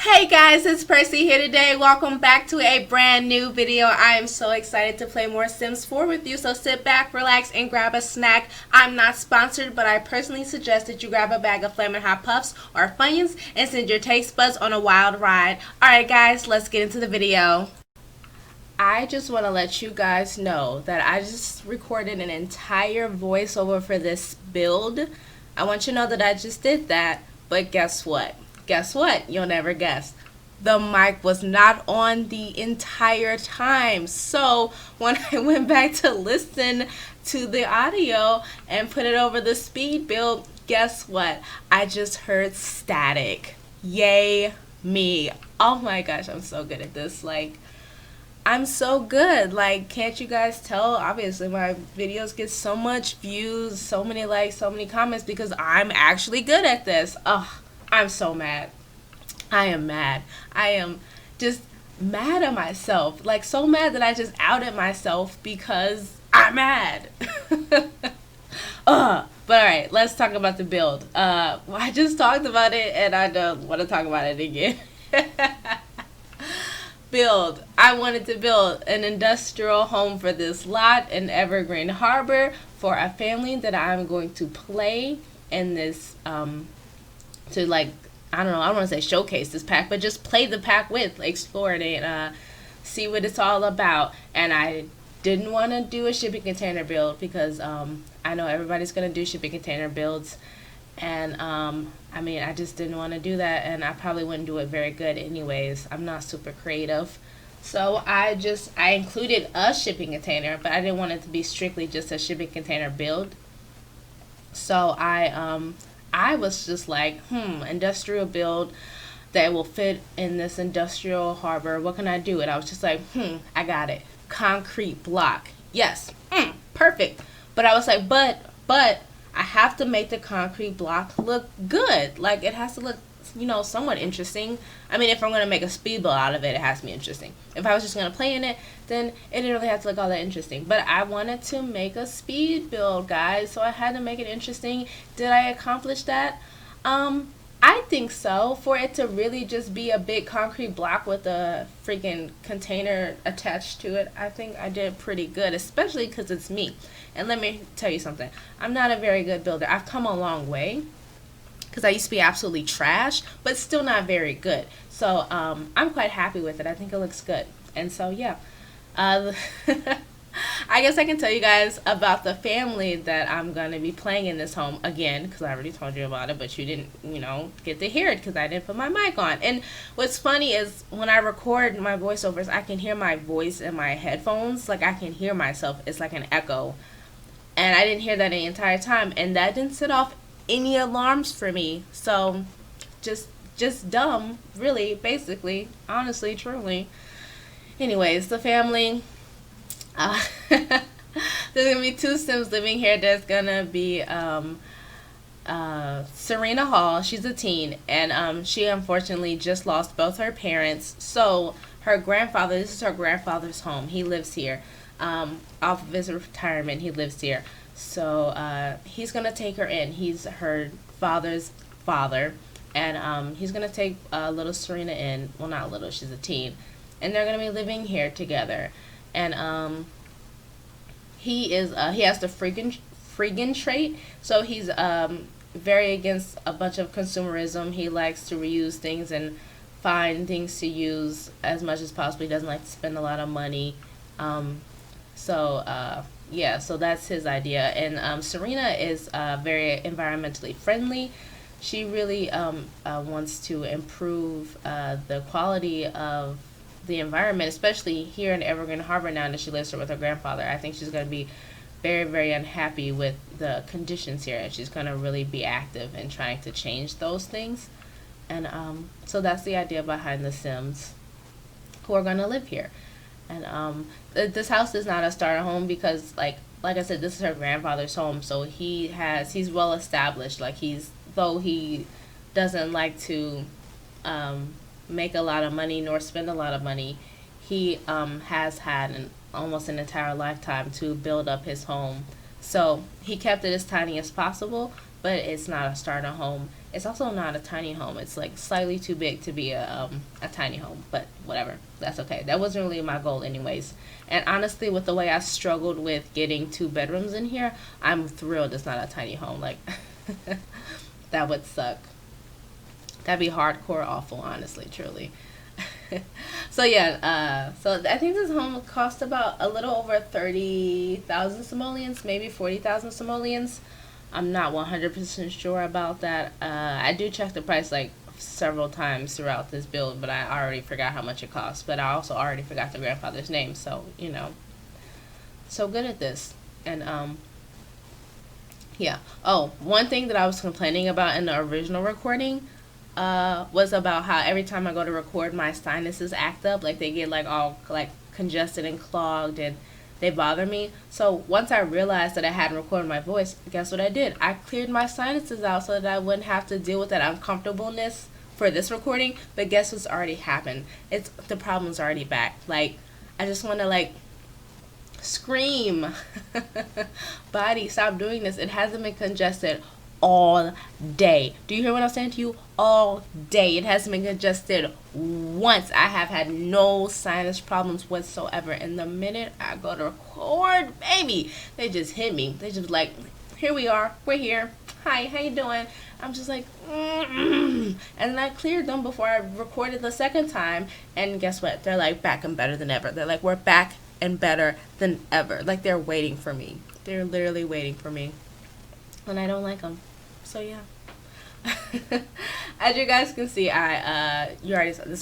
Hey guys, it's Pursi here today. Welcome back to a brand new video. I am so excited to play more Sims 4 with you, so sit back, relax, and grab a snack. I'm not sponsored, but I personally suggest that you grab a bag of Flamin' Hot Puffs or Funyuns and send your taste buds on a wild ride. Alright guys, let's get into the video. I just want to let you guys know that I just recorded an entire voiceover for this build. I want you to know that I just did that, but guess what? Guess what? You'll never guess. The mic was not on the entire time. So when I went back to listen to the audio and put it over the speed build, guess what? I just heard static. Yay me. Oh my gosh, I'm so good at this. I'm so good. Can't you guys tell? Obviously, my videos get so much views, so many likes, so many comments because I'm actually good at this. Ugh. I'm so mad. I am mad. I am just mad at myself. So mad that I just outed myself because I'm mad. But alright, let's talk about the build. I just talked about it and I don't want to talk about it again. Build. I wanted to build an industrial home for this lot in Evergreen Harbor for a family that I'm going to play in this I don't know, I don't want to say showcase this pack, but just play the pack with, explore it, and see what it's all about. And I didn't want to do a shipping container build because I know everybody's going to do shipping container builds. And I just didn't want to do that, and I probably wouldn't do it very good anyways. I'm not super creative. So I included a shipping container, but I didn't want it to be strictly just a shipping container build. So I was just like, industrial build that will fit in this industrial harbor. What can I do? And I was just like, I got it. Concrete block. Yes. Perfect. But I was like, but I have to make the concrete block look good. It has to look, somewhat interesting. If I'm going to make a speed build out of it, it has to be interesting. If I was just going to play in it, then it didn't really have to look all that interesting. But I wanted to make a speed build, guys, so I had to make it interesting. Did I accomplish that? I think so. For it to really just be a big concrete block with a freaking container attached to it, I think I did pretty good, especially because it's me. And let me tell you something. I'm not a very good builder. I've come a long way because I used to be absolutely trash, but still not very good. So I'm quite happy with it. I think it looks good. And so, yeah. I guess I can tell you guys about the family that I'm going to be playing in this home again, because I already told you about it, but you didn't, get to hear it because I didn't put my mic on. And what's funny is when I record my voiceovers, I can hear my voice in my headphones. I can hear myself. It's like an echo. And I didn't hear that the entire time, and that didn't set off any alarms for me. So just dumb, really, basically, honestly, truly. Anyways, the family, there's gonna be two Sims living here. There's gonna be Serena Hall. She's a teen, and she unfortunately just lost both her parents. So her grandfather, this is her grandfather's home. He lives here. Off of his retirement, he lives here. So he's gonna take her in. He's her father's father, and he's gonna take little Serena in. Well, not little, she's a teen, and they're gonna be living here together. And he has the freaking trait. So he's very against a bunch of consumerism. He likes to reuse things and find things to use as much as possible. He doesn't like to spend a lot of money. Yeah, so that's his idea. And Serena is very environmentally friendly. She really wants to improve the quality of the environment, especially here in Evergreen Harbor now that she lives here with her grandfather. I think she's going to be very, very unhappy with the conditions here, and she's going to really be active in trying to change those things. And so that's the idea behind the Sims who are going to live here. And this house is not a starter home because, like I said, this is her grandfather's home, so he's well established. Though he doesn't like to make a lot of money nor spend a lot of money, he has had almost an entire lifetime to build up his home. So he kept it as tiny as possible, but it's not a starter home. It's also not a tiny home. It's like slightly too big to be a tiny home, but whatever. That's okay. That wasn't really my goal anyways. And honestly, with the way I struggled with getting 2 bedrooms in here, I'm thrilled it's not a tiny home. Like that would suck. That'd be hardcore awful, honestly, truly. So yeah, so I think this home cost about a little over 30,000 simoleons, maybe 40,000 simoleons. I'm not 100% sure about that. I do check the price like several times throughout this build, but I already forgot how much it cost. But I also already forgot the grandfather's name, so you know, so good at this. And yeah. Oh, one thing that I was complaining about in the original recording was about how every time I go to record, my sinuses act up. Like they get like all like congested and clogged, and they bother me. So once I realized that I hadn't recorded my voice, guess what I did? I cleared my sinuses out so that I wouldn't have to deal with that uncomfortableness for this recording. But guess what's already happened? It's the problem's already back. Like I just want to like scream. Body, stop doing this. It hasn't been congested all day. Do you hear what I'm saying to you? All day. It hasn't been congested once. I have had no sinus problems whatsoever. And the minute I go to record, baby, they just hit me. They just like, here we are. We're here. Hi, how you doing? I'm just like, and then I cleared them before I recorded the second time. And guess what? They're like back and better than ever. They're like, we're back and better than ever. Like they're waiting for me. They're literally waiting for me. And I don't like them. So yeah. As you guys can see, this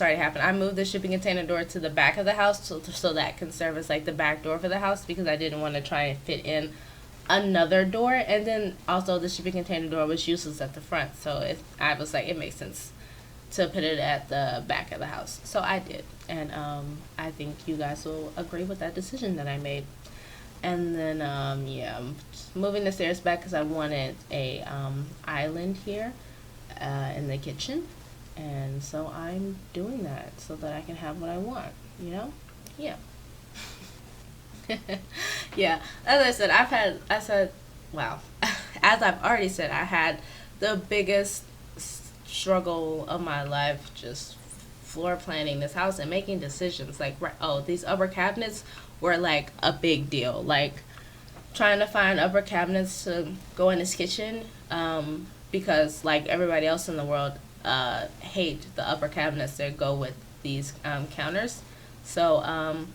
already happened. I moved the shipping container door to the back of the house so that can serve as like the back door for the house, because I didn't want to try and fit in another door. And then also the shipping container door was useless at the front, so I was like, it makes sense to put it at the back of the house. So I did, and I think you guys will agree with that decision that I made. And then yeah, I'm moving the stairs back because I wanted a island here in the kitchen, and so I'm doing that so that I can have what I want, you know. Yeah. Yeah, as I said, wow. As I've already said, I had the biggest struggle of my life just floor planning this house and making decisions. Like, oh, these upper cabinets were like a big deal. Like trying to find upper cabinets to go in this kitchen, because like everybody else in the world hate the upper cabinets that go with these counters. So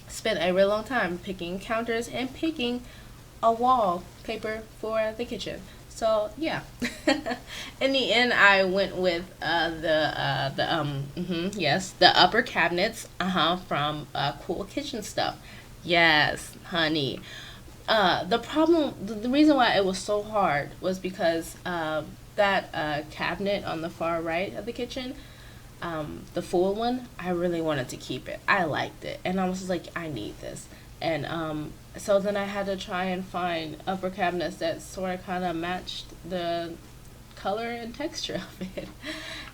spent a real long time picking counters and picking a wallpaper for the kitchen. So yeah, in the end, I went with yes, the upper cabinets from Cool Kitchen Stuff. Yes, honey. The reason why it was so hard was because that cabinet on the far right of the kitchen, the full one, I really wanted to keep it. I liked it, and I was just like, I need this. And so then I had to try and find upper cabinets that sort of kind of matched the color and texture of it.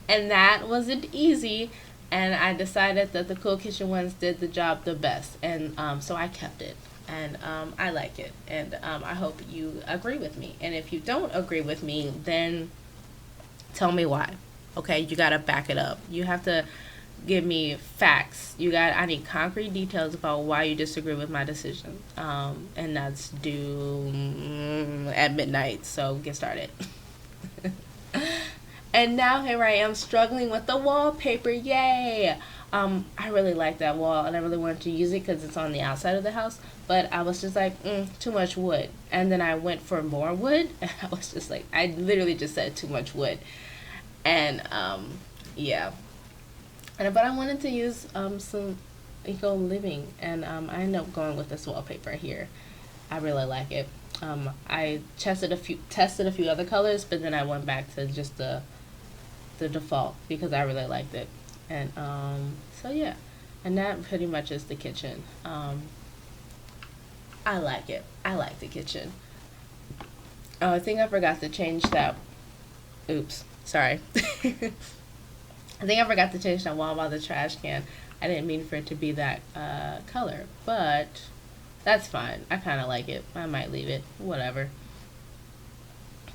And that wasn't easy. And I decided that the Cool Kitchen ones did the job the best. And so I kept it. And I like it. And I hope you agree with me. And if you don't agree with me, then tell me why. Okay, you got to back it up. You have to give me facts. I need concrete details about why you disagree with my decision. And that's due at midnight, so get started. And now here I am struggling with the wallpaper. Yay! I really like that wall, and I really wanted to use it because it's on the outside of the house, but I was just like, too much wood. And then I went for more wood, and I was just like, I literally just said too much wood. And yeah. But I wanted to use some eco living, and I ended up going with this wallpaper here. I really like it. I tested a few other colors, but then I went back to just the default because I really liked it. And so yeah, and that pretty much is the kitchen. I like it. I like the kitchen. Oh, I think I forgot to change that. Oops, sorry. I think I forgot to change that wall by the trash can. I didn't mean for it to be that color, but that's fine. I kind of like it. I might leave it. Whatever.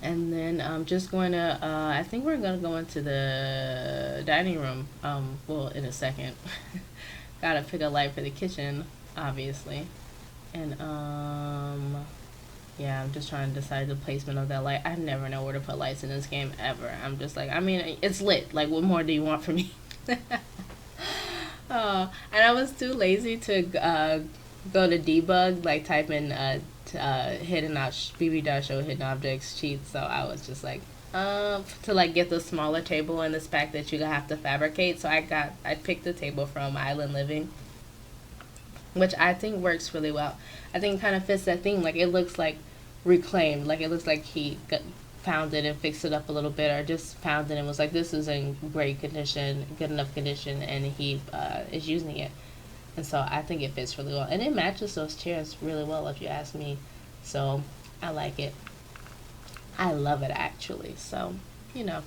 And then I'm just going to, I think we're going to go into the dining room, well, in a second. Gotta pick a light for the kitchen, obviously. And, yeah, I'm just trying to decide the placement of that light. I never know where to put lights in this game, ever. I'm just like, I mean, it's lit. Like, what more do you want from me? And I was too lazy to go to debug, like type in hidden BB show hidden objects cheats. So I was just like, to like get the smaller table in this pack that you have to fabricate. So I picked the table from Island Living, which I think works really well. I think it kind of fits that theme. Like, it looks like reclaimed. Like, it looks like he found it and fixed it up a little bit, or just found it and was like, this is in great condition, good enough condition, and he is using it. And so I think it fits really well. And it matches those chairs really well, if you ask me. So I like it. I love it, actually. So, you know.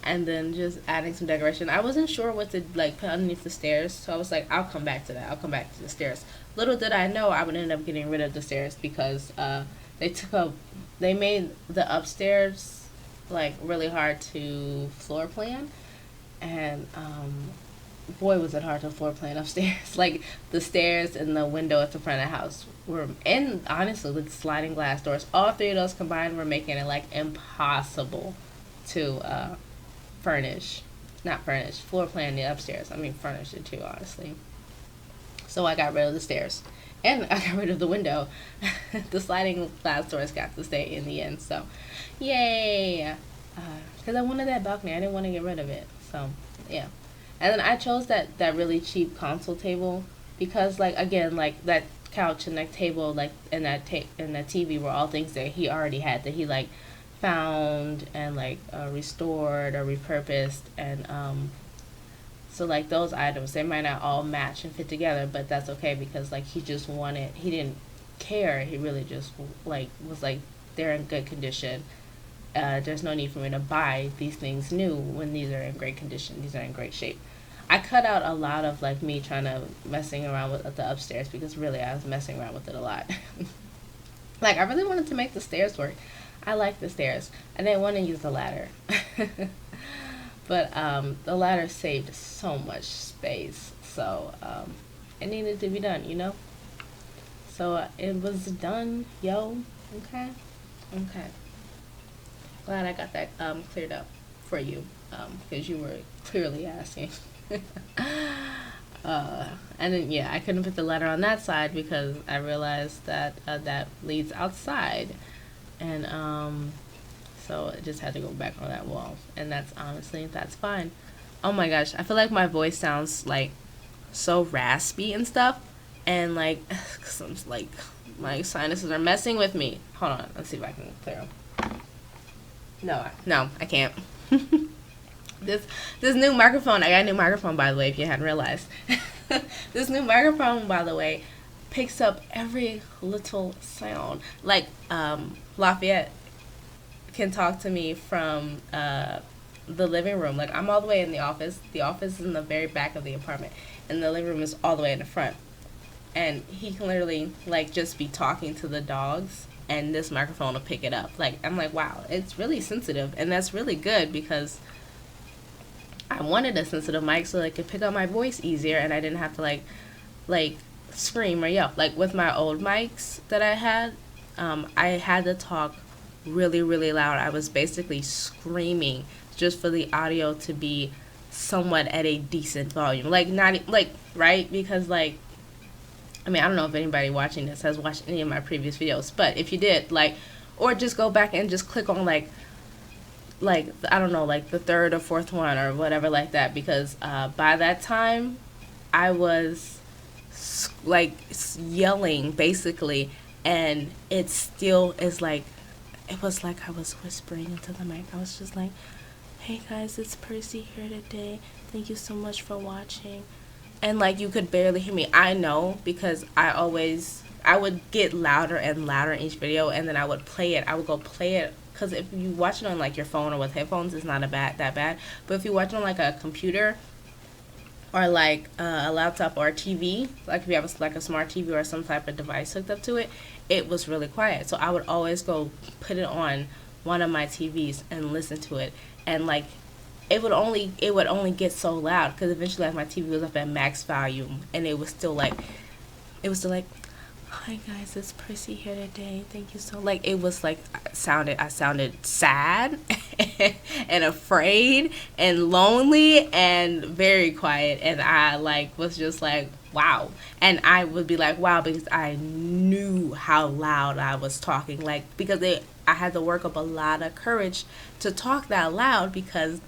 And then just adding some decoration. I wasn't sure what to like put underneath the stairs, so I was like, I'll come back to that. I'll come back to the stairs. Little did I know I would end up getting rid of the stairs, because they made the upstairs like really hard to floor plan, and boy was it hard to floor plan upstairs. Like, the stairs and the window at the front of the house were, and honestly, with sliding glass doors, all three of those combined were making it like impossible to floor plan the upstairs. I mean, furnish it too, honestly. So I got rid of the stairs, and I got rid of the window. The sliding glass doors got to stay in the end, so yay! Because I wanted that balcony, I didn't want to get rid of it, so yeah. And then I chose that really cheap console table, because, like, again, like, that couch and that table, like, and that TV were all things that he already had, that he like found and like restored or repurposed. And so like those items, they might not all match and fit together, but that's okay, because like he didn't care, he really just like was like, they're in good condition. There's no need for me to buy these things new when these are in great condition, these are in great shape. I cut out a lot of like me trying to messing around with the upstairs, because really I was messing around with it a lot. Like, I really wanted to make the stairs work. I like the stairs. I didn't want to use the ladder. But the ladder saved so much space. So it needed to be done, you know? So it was done, yo. Okay? Okay. Glad I got that cleared up for you, because you were clearly asking. And then, yeah, I couldn't put the ladder on that side, because I realized that that leads outside. And so it just had to go back on that wall. And that's fine. Oh my gosh, I feel like my voice sounds like so raspy and stuff. And like, cause I'm like, my sinuses are messing with me. Hold on, let's see if I can clear them. No, I can't. This new microphone, I got a new microphone, by the way, if you hadn't realized. This new microphone, by the way, picks up every little sound. Like, Lafayette can talk to me from the living room. Like, I'm all the way in the office. The office is in the very back of the apartment, and the living room is all the way in the front. And he can literally, like, just be talking to the dogs, and this microphone will pick it up. Like, I'm like, wow, it's really sensitive, and that's really good, because I wanted a sensitive mic so I could pick up my voice easier, and I didn't have to like scream or yell. Like with my old mics that I had to talk really, really loud. I was basically screaming just for the audio to be somewhat at a decent volume. Like, not like, right? Because like, I mean, I don't know if anybody watching this has watched any of my previous videos, but if you did, like, or just go back and just click on like I don't know, like the third or fourth one or whatever like that, because by that time I was like yelling basically, and it still is like, it was like I was whispering into the mic. I was just like, hey guys, it's Pursi here today, thank you so much for watching. And like, you could barely hear me. I know, because I would get louder and louder in each video, and then I would go play it. Because if you watch it on like your phone or with headphones, it's not that bad. But if you watch it on like a computer or like a laptop or a TV, like if you have like a smart TV or some type of device hooked up to it, it was really quiet. So I would always go put it on one of my TVs and listen to it. And like it would only get so loud because eventually like my TV was up at max volume, and it was still like, hi guys, it's Pursi here today. Thank you so, like, it was like I sounded sad and afraid and lonely and very quiet, and I like was just like, wow. And I would be like, wow, because I knew how loud I was talking, like, because I had to work up a lot of courage to talk that loud because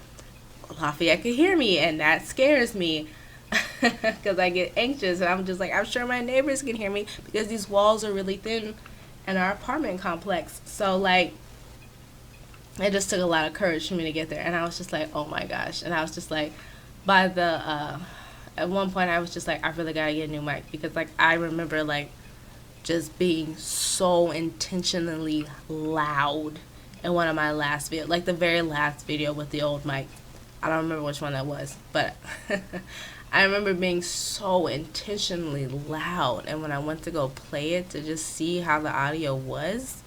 Lafayette could hear me, and that scares me because I get anxious, and I'm just like, I'm sure my neighbors can hear me because these walls are really thin in our apartment complex. So like, it just took a lot of courage for me to get there, and I was just like, oh my gosh. And I was just like, by the at one point I was just like, I really gotta get a new mic, because like I remember like just being so intentionally loud in one of my last videos, like the very last video with the old mic. I don't remember which one that was, but I remember being so intentionally loud, and when I went to go play it to just see how the audio was,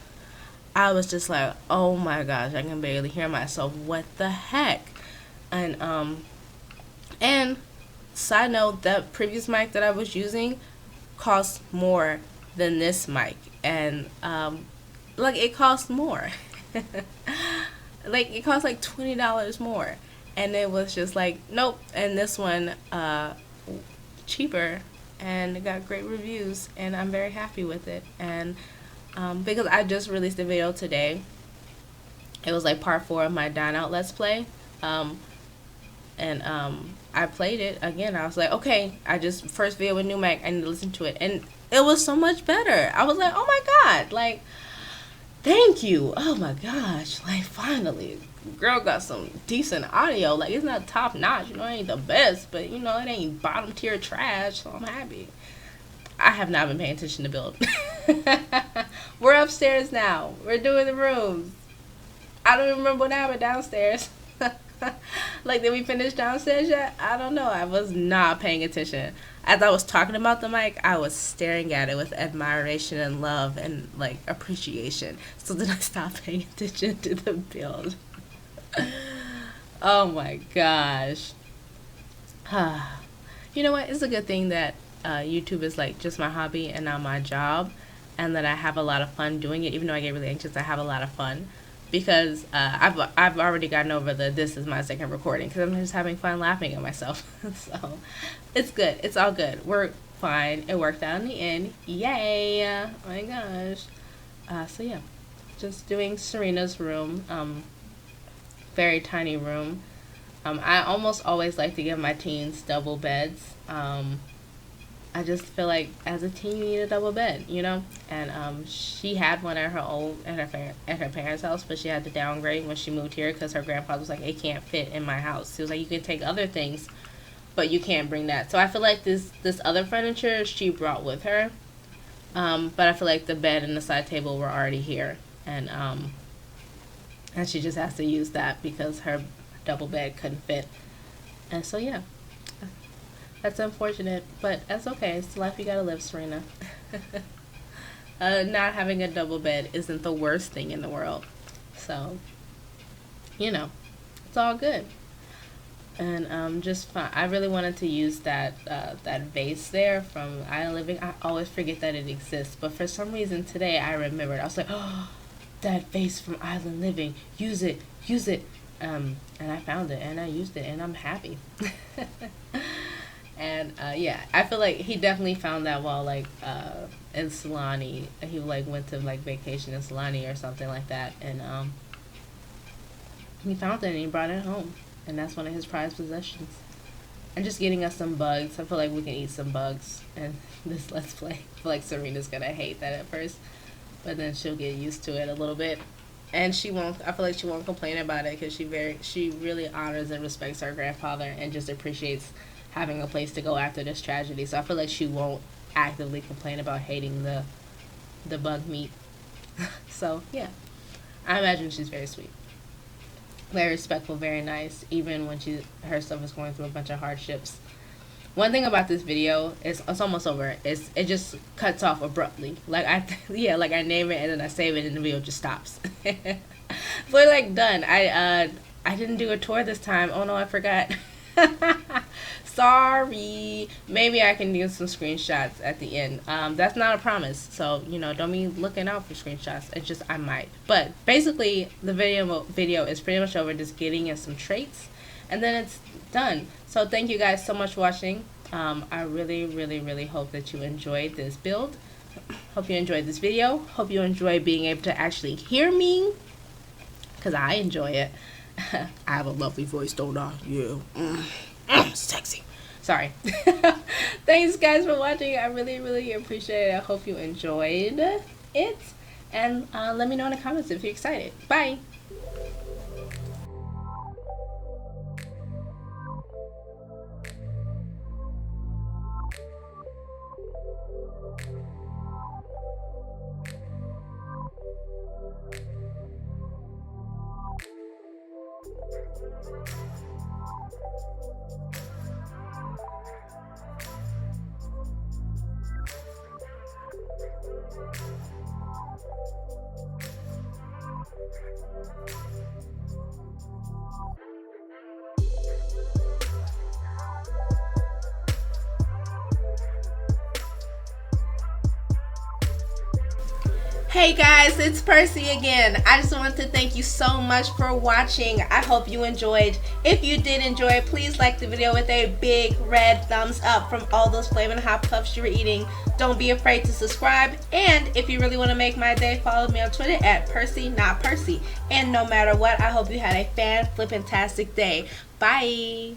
I was just like, oh my gosh, I can barely hear myself. What the heck? And side note, that previous mic that I was using cost more than this mic, and like it cost more. Like it cost like $20 more. And it was just like, nope. And this one, cheaper, and it got great reviews, and I'm very happy with it. And because I just released a video today, it was like part 4 of my Dine Out Let's Play, and I played it again. I was like, okay, I just first video with new mic, I need to listen to it, and it was so much better. I was like, oh my god, like, thank you. Oh my gosh, like finally. Girl got some decent audio. Like, it's not top notch, you know, it ain't the best, but you know, it ain't bottom tier trash, so I'm happy. I have not been paying attention to build. We're upstairs now. We're doing the rooms. I don't even remember what happened downstairs. Like, did we finish downstairs yet? I don't know. I was not paying attention. As I was talking about the mic, I was staring at it with admiration and love and like appreciation. So then I stopped paying attention to the build. Oh my gosh. You know what? It's a good thing that YouTube is like just my hobby and not my job, and that I have a lot of fun doing it. Even though I get really anxious, I have a lot of fun because I've already gotten over this is my second recording because I'm just having fun laughing at myself. So it's good. It's all good. We're fine. It worked out in the end. Yay! Oh my gosh. So yeah, just doing Serena's room. Very tiny room. I almost always like to give my teens double beds. I just feel like as a teen you need a double bed, you know. And she had one at her parents' house, but she had to downgrade when she moved here because her grandfather was like, it can't fit in my house. He was like, you can take other things, but you can't bring that. So I feel like this other furniture she brought with her, but I feel like the bed and the side table were already here, and she just has to use that because her double bed couldn't fit. And so yeah, that's unfortunate, but that's okay. It's the life you gotta live, Serena. Not having a double bed isn't the worst thing in the world. So, you know, it's all good. And just fine. I really wanted to use that vase there from Island Living. I always forget that it exists, but for some reason today I remembered. I was like, oh, that vase from Island Living. Use it. And I found it and I used it and I'm happy. And yeah, I feel like he definitely found that while like in Solani. He like went to like vacation in Solani or something like that, and he found it and he brought it home, and that's one of his prized possessions. And just getting us some bugs. I feel like we can eat some bugs and this Let's Play. I feel like Serena's gonna hate that at first, but then she'll get used to it a little bit. And she won't. I feel like she won't complain about it because she really honors and respects her grandfather and just appreciates having a place to go after this tragedy. So I feel like she won't actively complain about hating the bug meat. So yeah, I imagine she's very sweet, very respectful, very nice. Even when her stuff is going through a bunch of hardships, One thing about this video is it's almost over. It just cuts off abruptly. Like yeah, like I name it and then I save it and the video just stops. We're like done. I didn't do a tour this time. Oh no, I forgot. Sorry. Maybe I can do some screenshots at the end. That's not a promise, so don't be looking out for screenshots. It's just I might. But basically, the video is pretty much over. Just getting in some traits, and then it's done. So thank you guys so much for watching. I really, really, really hope that you enjoyed this build. Hope you enjoyed this video. Hope you enjoy being able to actually hear me, because I enjoy it. I have a lovely voice, don't I? Yeah. Sexy. Sorry. Thanks guys for watching. I really, really appreciate it. I hope you enjoyed it. And let me know in the comments if you're excited. Bye. Hey guys, it's Pursi again. I just want to thank you so much for watching. I hope you enjoyed. If you did enjoy, please like the video with a big red thumbs up from all those flaming hot puffs you were eating. Don't be afraid to subscribe. And if you really want to make my day, follow me on Twitter at Pursi, not Percy. And no matter what, I hope you had a fan-flippin-tastic day. Bye.